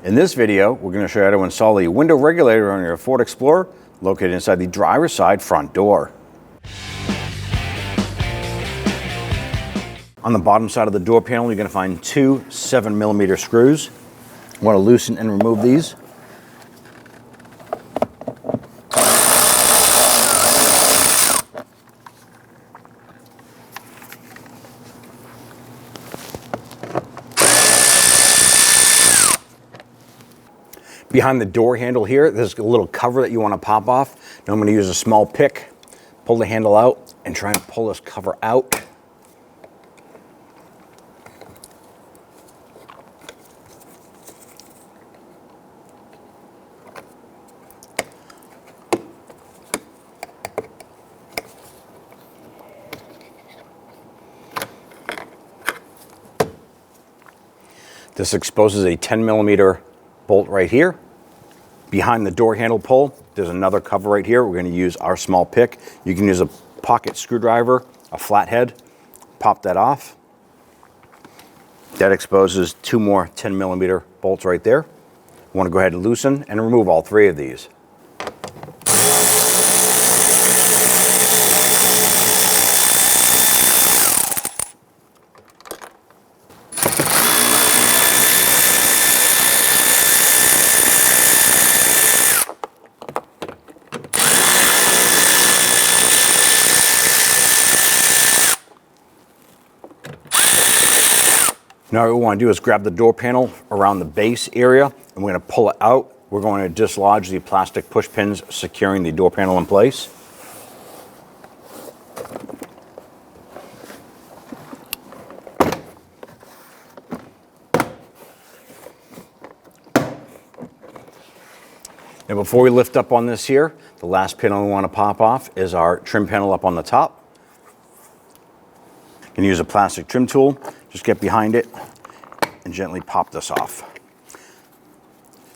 In this video, we're going to show you how to install a window regulator on your Ford Explorer located inside the driver's side front door. On the bottom side of the door panel, you're going to find two 7mm screws. You want to loosen and remove these. Behind the door handle here, there's a little cover that you want to pop off. Now I'm going to use a small pick, pull the handle out, and try and pull this cover out. This exposes a 10mm bolt right here. Behind the door handle pull, there's another cover right here. We're going to use our small pick. You can use a pocket screwdriver, a flathead, pop that off. That exposes two more 10mm bolts right there. You want to go ahead and loosen and remove all three of these. Now what we want to do is grab the door panel around the base area and we're going to pull it out. We're going to dislodge the plastic push pins securing the door panel in place. Now before we lift up on this here, the last panel we want to pop off is our trim panel up on the top. You can use a plastic trim tool. Just get behind it and gently pop this off.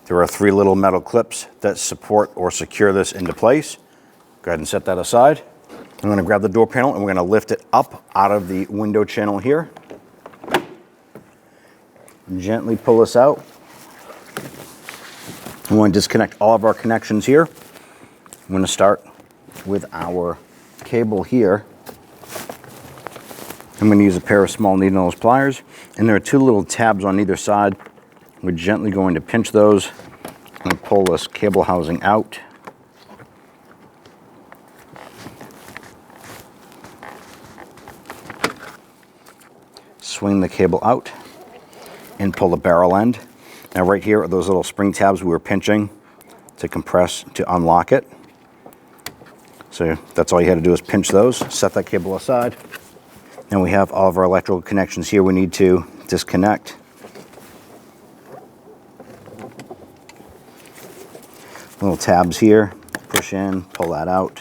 There are three little metal clips that support or secure this into place. Go ahead and set that aside. I'm going to grab the door panel and we're going to lift it up out of the window channel here. Gently pull this out. We want to disconnect all of our connections here. I'm going to start with our cable here. I'm going to use a pair of small needle nose pliers, and there are two little tabs on either side. We're gently going to pinch those and pull this cable housing out. Swing the cable out and pull the barrel end. Now right here are those little spring tabs we were pinching to compress to unlock it. So that's all you had to do is pinch those, set that cable aside. And we have all of our electrical connections here we need to disconnect. Little tabs here, push in, pull that out.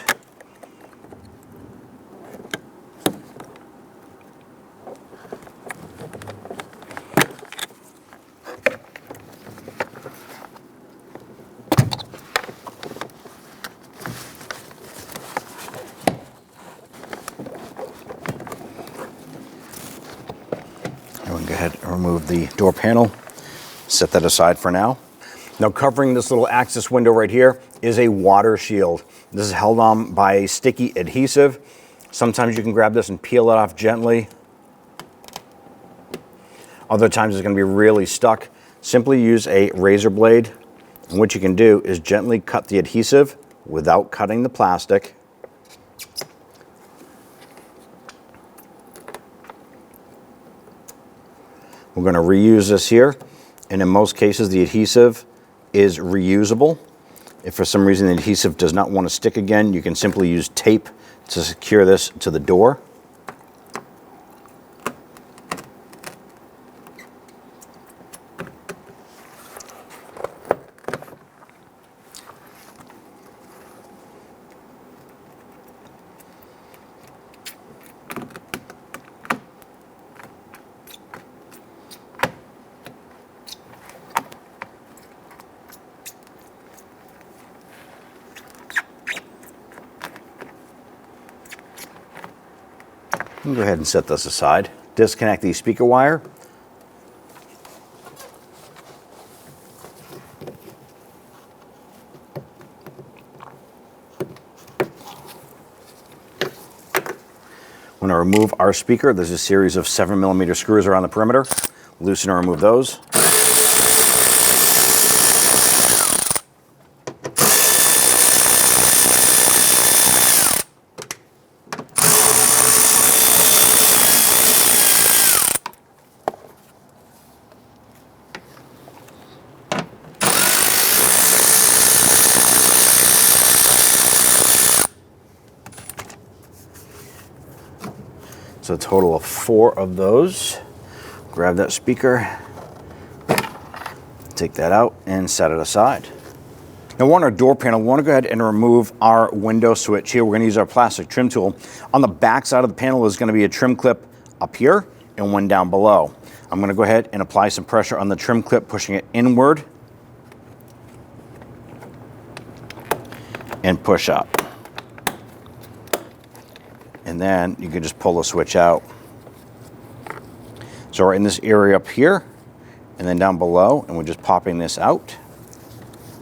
Go ahead and remove the door panel, set that aside for now. Now covering this little access window right here is a water shield. This is held on by a sticky adhesive. Sometimes you can grab this and peel it off gently. Other times it's going to be really stuck. Simply use a razor blade, and what you can do is gently cut the adhesive without cutting the plastic. We're going to reuse this here, and in most cases the adhesive is reusable. If for some reason the adhesive does not want to stick again, you can simply use tape to secure this to the door. Go ahead and set this aside. Disconnect the speaker wire. to remove our speaker. There's a series of 7mm screws around the perimeter. Loosen and remove those. So a total of 4 of those. Grab that speaker, take that out and set it aside. Now on our door panel, we want to go ahead and remove our window switch here. We're going to use our plastic trim tool. On the back side of the panel is going to be a trim clip up here and one down below. I'm going to go ahead and apply some pressure on the trim clip, pushing it inward and push up. And then you can just pull the switch out. So we're in this area up here and then down below, and we're just popping this out.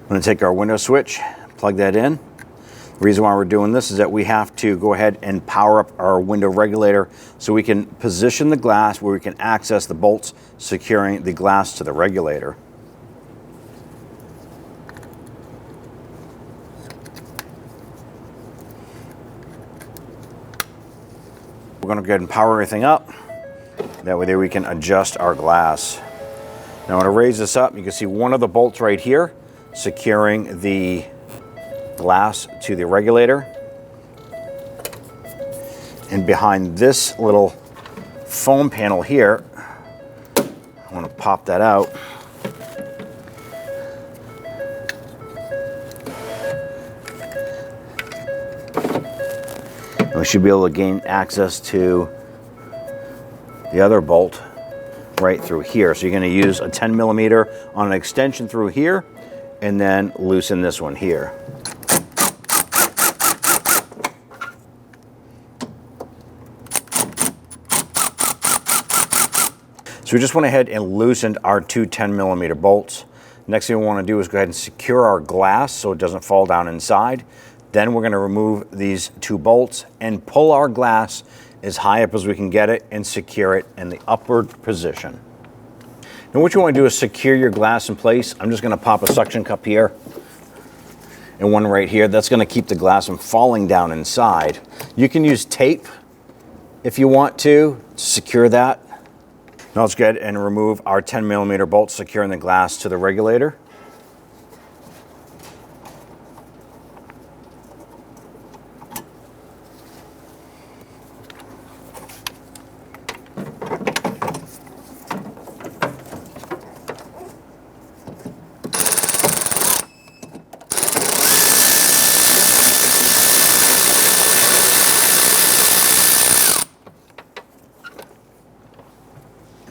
I'm going to take our window switch, plug that in. The reason why we're doing this is that we have to go ahead and power up our window regulator so we can position the glass where we can access the bolts securing the glass to the regulator. We're going to go ahead and power everything up. That way there we can adjust our glass. Now I'm going to raise this up. You can see one of the bolts right here securing the glass to the regulator. And behind this little foam panel here, I want to pop that out. And we should be able to gain access to the other bolt right through here. So you're going to use a 10mm on an extension through here and then loosen this one here. So we just went ahead and loosened our 2 10mm bolts. Next thing we want to do is go ahead and secure our glass so it doesn't fall down inside. Then we're going to remove these 2 bolts and pull our glass as high up as we can get it and secure it in the upward position. Now what you want to do is secure your glass in place. I'm just going to pop a suction cup here and one right here. That's going to keep the glass from falling down inside. You can use tape if you want to secure that. Now let's go ahead and remove our 10mm bolts securing the glass to the regulator.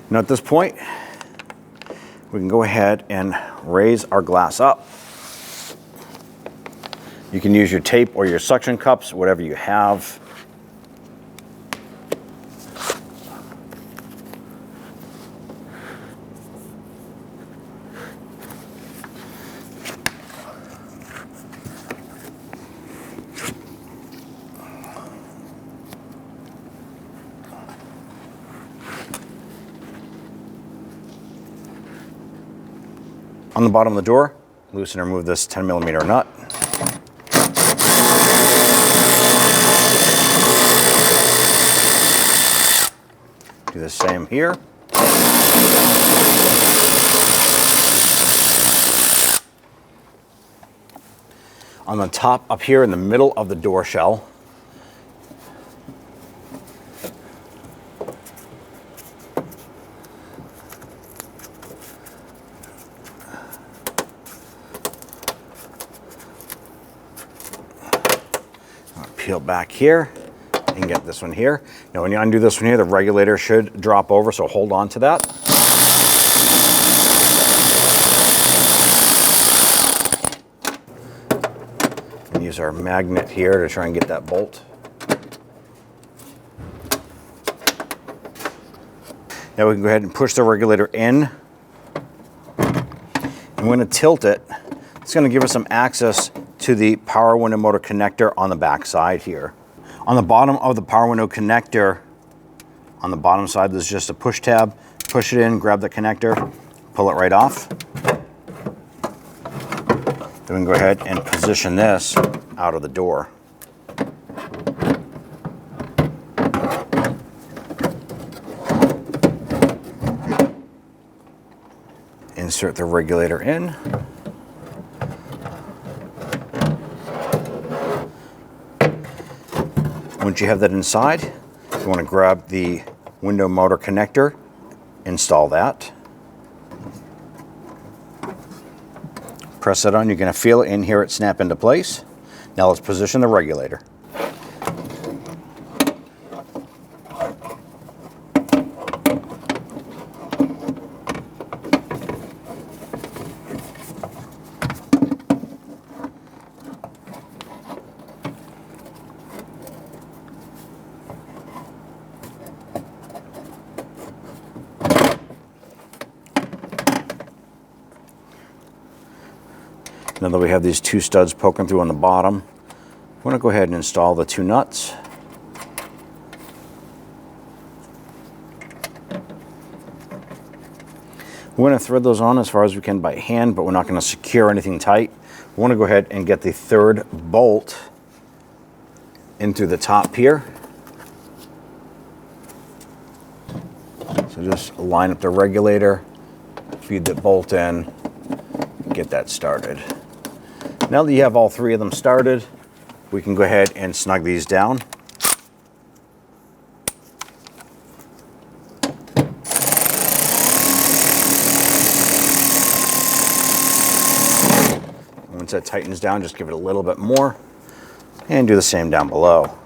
Now at this point, we can go ahead and raise our glass up. You can use your tape or your suction cups, whatever you have. On the bottom of the door, loosen and remove this 10mm nut. Do the same here. On the top up here in the middle of the door shell, peel back here and get this one here. Now when you undo this one here, the regulator should drop over, so hold on to that. And use our magnet here to try and get that bolt. Now we can go ahead and push the regulator in. I'm going to tilt it. It's going to give us some access to the power window motor connector on the back side here. On the bottom of the power window connector, On the bottom side, there's just a push tab. Push it in, grab the connector, pull it right off. Then we can go ahead and position this out of the door. Insert the regulator in. Once you have that inside, you want to grab the window motor connector, install that. Press it on, you're going to feel it and hear it snap into place. Now let's position the regulator. Now that we have these two studs poking through on the bottom, I'm going to go ahead and install the two nuts. We're going to thread those on as far as we can by hand, but we're not going to secure anything tight. We want to go ahead and get the third bolt in through the top here. So just line up the regulator, feed the bolt in, get that started. Now that you have all three of them started, we can go ahead and snug these down. Once that tightens down, just give it a little bit more and do the same down below.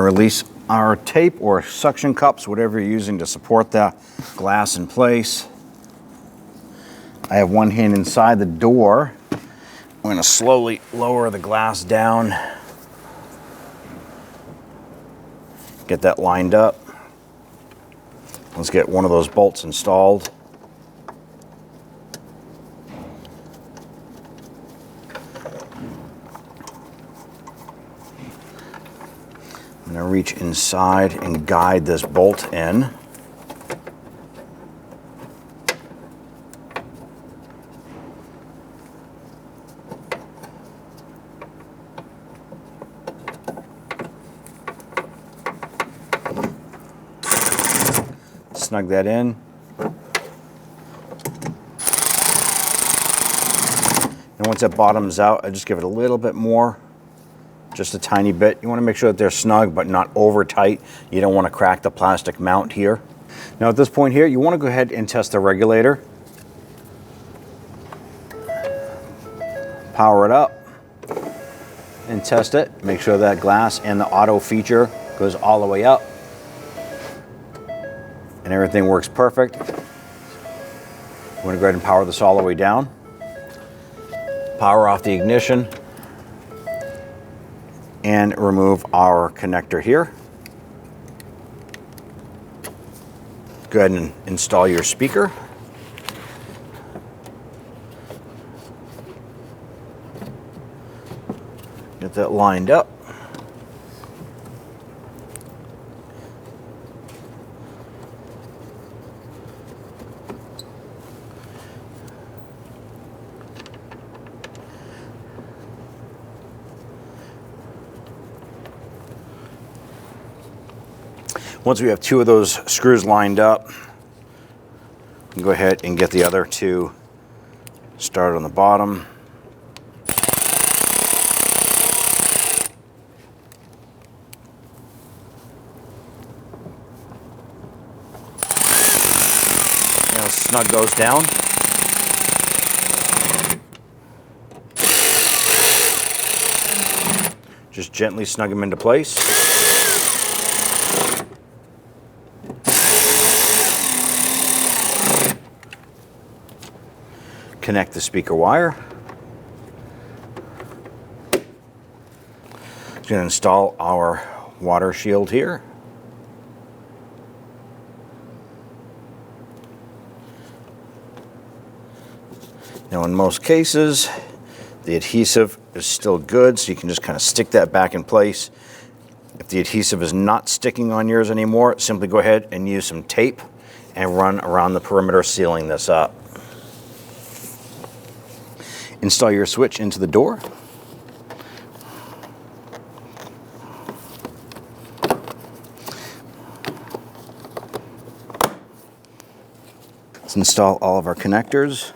Release our tape or suction cups, whatever you're using to support the glass in place. I have one hand inside the door. I'm going to slowly lower the glass down. Get that lined up. Let's get one of those bolts installed. I'm going to reach inside and guide this bolt in. Snug that in. And once that bottoms out, I just give it a little bit more. Just a tiny bit. You want to make sure that they're snug but not over tight. You don't want to crack the plastic mount here. Now at this point here, you want to go ahead and test the regulator. Power it up and test it. Make sure that glass and the auto feature goes all the way up and everything works perfect. You want to go ahead and power this all the way down. Power off the ignition. And remove our connector here. Go ahead and install your speaker. Get that lined up. Once we have two of those screws lined up, we can go ahead and get the other two started on the bottom. Now snug those down. Just gently snug them into place. Connect the speaker wire. Just going to install our water shield here. Now in most cases, the adhesive is still good, so you can just kind of stick that back in place. If the adhesive is not sticking on yours anymore, simply go ahead and use some tape and run around the perimeter, sealing this up. Install your switch into the door. Let's install all of our connectors.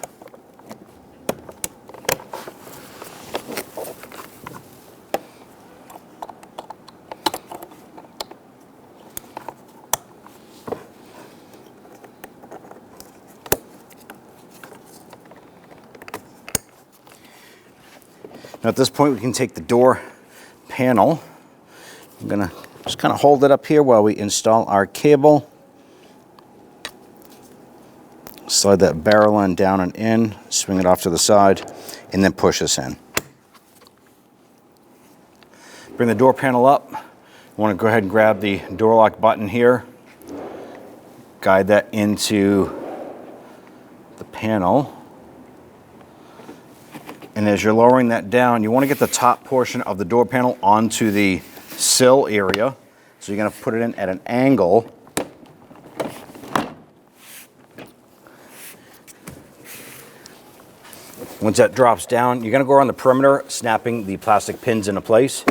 Now at this point, we can take the door panel. I'm gonna just kind of hold it up here while we install our cable. Slide that barrel end down and in, swing it off to the side, and then push this in. Bring the door panel up. You want to go ahead and grab the door lock button here. Guide that into the panel. And as you're lowering that down, you want to get the top portion of the door panel onto the sill area. So you're going to put it in at an angle. Once that drops down, you're going to go around the perimeter, snapping the plastic pins into place.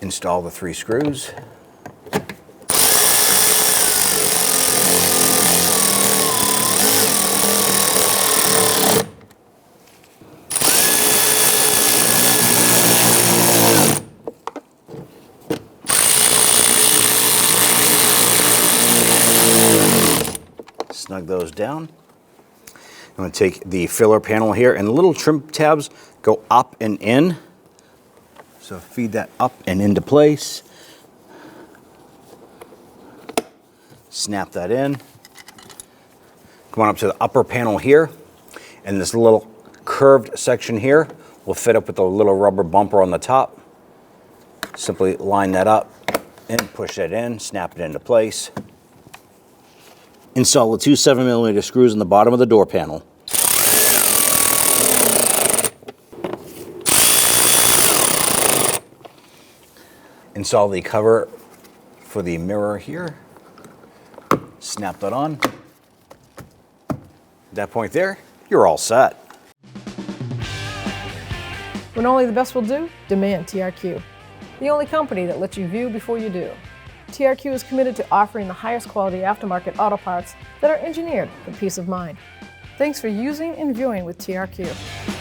Install the 3 screws. Snug those down. I'm going to take the filler panel here, and the little trim tabs go up and in. So feed that up and into place. Snap that in. Come on up to the upper panel here, and this little curved section here will fit up with the little rubber bumper on the top. Simply line that up and push that in, snap it into place. Install the 2 7mm screws in the bottom of the door panel. Install the cover for the mirror here. Snap that on. At that point there, you're all set. When only the best will do, demand TRQ. The only company that lets you view before you do. TRQ is committed to offering the highest quality aftermarket auto parts that are engineered for peace of mind. Thanks for using and viewing with TRQ.